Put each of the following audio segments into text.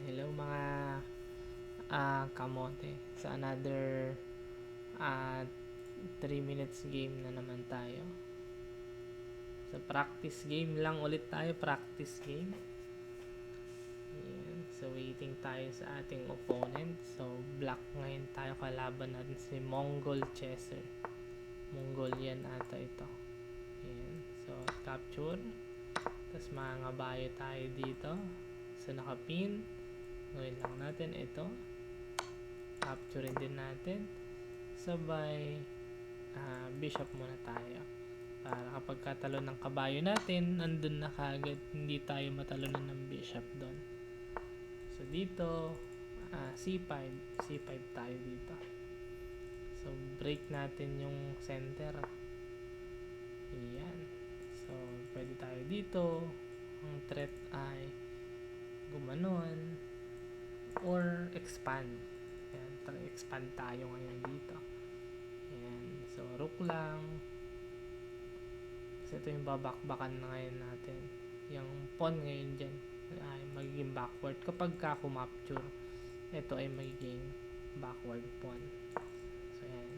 Hello mga kamote. Sa another 3 minutes game na naman tayo. So practice game lang ulit tayo. Practice game. Ayan. So waiting tayo sa ating opponent. So black ngayon tayo. Kalaban natin si Mongol Chaser. Mongolian ata ito. Ayan. So capture. Tapos mangangabayo tayo dito. So nakapin. Ngayon lang natin ito. Capturein din natin. Sabay bishop muna tayo. Para kapag katalo ng kabayo natin, nandun na kagad. Hindi tayo matalunan ng bishop doon. So dito, c5. c5 tayo dito. So break natin yung center. Ayan. So pwede tayo dito. Ang threat ay gumanon or expand. Ayan, expand tayo ngayon dito. Ayan, so rook lang. Kasi ito yung babakbakan na ngayon natin. Yung pawn ngayon dyan ay magiging backward. Kapag kumapture, ito ay magiging backward pawn. So ayan,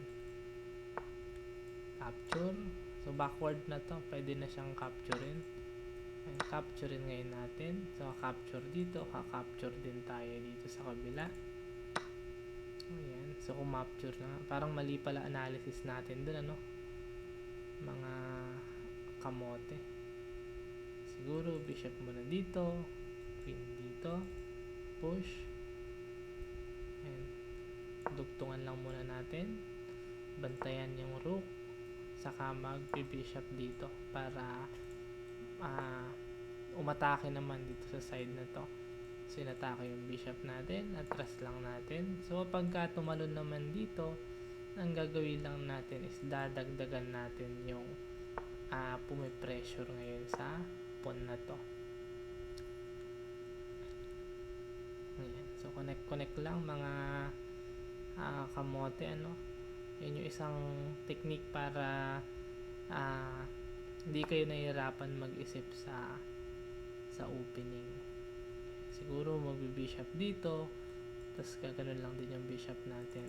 capture. So backward na to, pwede na siyang capturein. Ayan, capturein ngayon natin. So capture dito, capture din tayo dito sa kabila. Ayan, so kumapture na. Parang mali pala analysis natin dun, ano? Mga kamote. Siguro bishop muna dito, queen dito, push. Ayan, dugtungan lang muna natin. Bantayan yung rook. Saka mag-bishop dito para umatake naman dito sa side na to. So inatake yung bishop natin, atras lang natin. So pagka tumalon naman dito, ang gagawin lang natin is dadagdagan natin yung pumipressure ngayon sa pawn na to. Ayan. So connect lang mga kamote, ano. Yun yung isang technique para hindi kayo nahihirapan mag-isip sa opening. Siguro mag-bishop dito, tapos gaganon lang din yung bishop natin.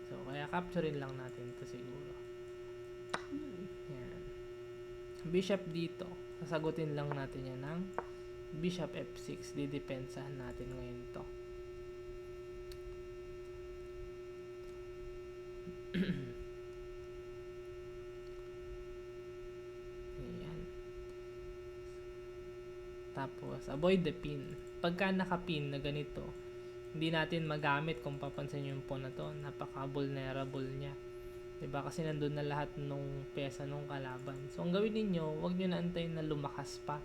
So kaya capturein lang natin ito siguro. Yan. Bishop dito, sasagutin lang natin yan ng bishop f6. Didepensahan natin ngayon to. Ayan. Tapos avoid the pin. Pagka nakapin na ganito, hindi natin magamit. Kung papansin nyo yung pawn na to, napaka vulnerable niya. Diba? Kasi nandun na lahat nung pyesa nung kalaban. So ang gawin ninyo, huwag nyo na antayin na lumakas pa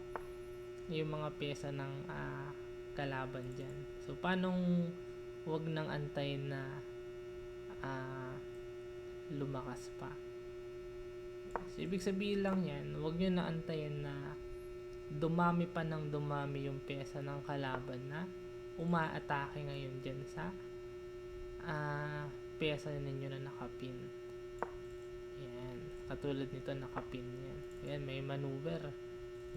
yung mga pyesa ng kalaban dyan. So paano huwag nang antayin na lumakas pa? So ibig sabihin lang yan, huwag nyo na antayin na dumami pa ng dumami yung pyesa ng kalaban na umaatake ngayon dyan sa pyesa ninyo na nakapin. Yan, katulad nito nakapin yan. Yan, may maneuver,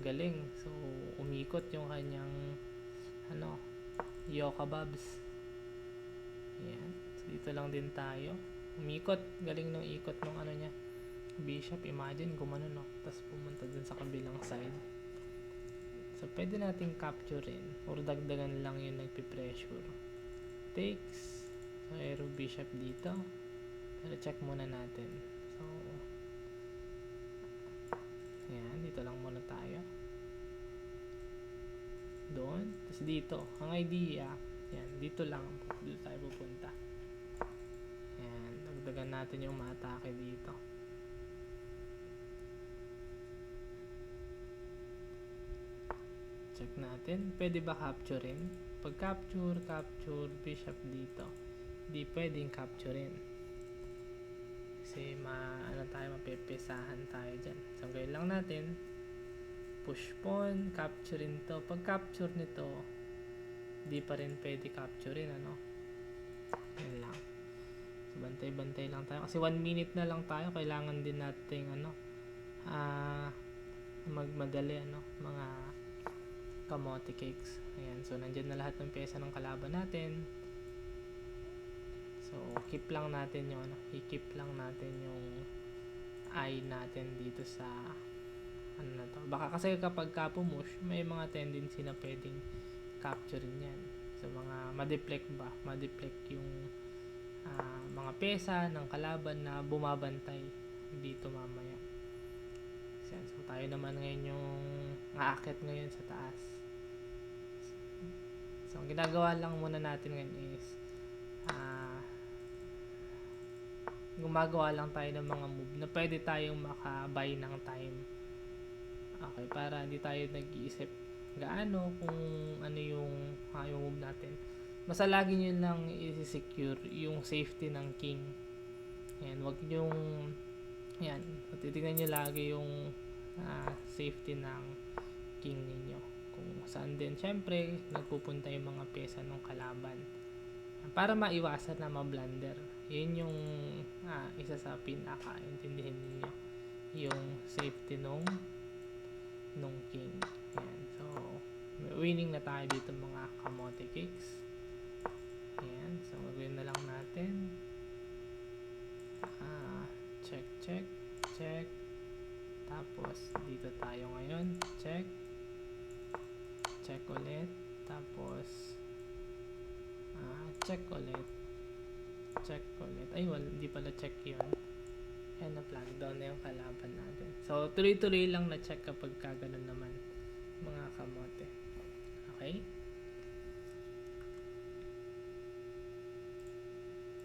galing. So umikot yung kanyang Yokababs. Yan, so dito lang din tayo, umikot, galing nung ikot nung niya bishop. Imagine gumano, no, tapos pumunta dun sa kabilang side. So pwede nating capturein or dagdagan lang yung nagpipressure. Takes. So arrow bishop dito, pero check muna natin. So yan, dito lang muna tayo, doon, tapos dito. Ang idea, yan, dito lang, dito tayo pupunta. Yan, dagdagan natin yung maatake dito. Check natin, pwede ba capturein? Pag capture bishop dito, di pwedeng capturein kasi mapepesahan tayo dyan. So gawin lang natin, push pawn, capturein to. Pag capture nito, di pa rin pwede capturein, ano. Yan lang. So bantay-bantay lang tayo kasi 1 minute na lang tayo. Kailangan din nating magmadali, mga kamote cakes. Ayan, so nandyan na lahat ng pyesa ng kalaban natin. So, keep lang natin yung i-keep lang natin yung eye natin dito sa ano na to. Baka kasi kapag ka-push, may mga tendency na pwedeng capturein yan. So, mga ma-deflect ba? Ma-deflect yung mga pyesa ng kalaban na bumabantay dito mamaya. So, tayo naman ngayon yung aakit ngayon sa taas. So, ang ginagawa lang muna natin ngayon is gumagawa lang tayo ng mga move na pwede tayong maka-buy ng time. Okay, para hindi tayo nag-iisip gaano kung ano yung move natin. Basta lagi nyo lang i-secure yung safety ng king. Ayan, wag yung yan, titignan nyo lagi yung safety ng king ninyo. Kung saan din, syempre, nagpupunta yung mga pyesa ng kalaban. Para maiwasan na ma-blunder. Yun yung isa sa pinaka-intindihin niyo yung safety nung king. Ayan. So, winning na tayo dito mga kamote cakes. Ayan. So, gagawin na lang natin. Check, check, check. Tapos, dito tayo ngayon. Check. Check ulit. Tapos, check ulit. Check ulit. Ay, hindi pala check yun. Ayan, na-flag down na yung kalaban natin. So, tuloy-tuloy lang na check kapag kaganon naman mga kamote. Okay?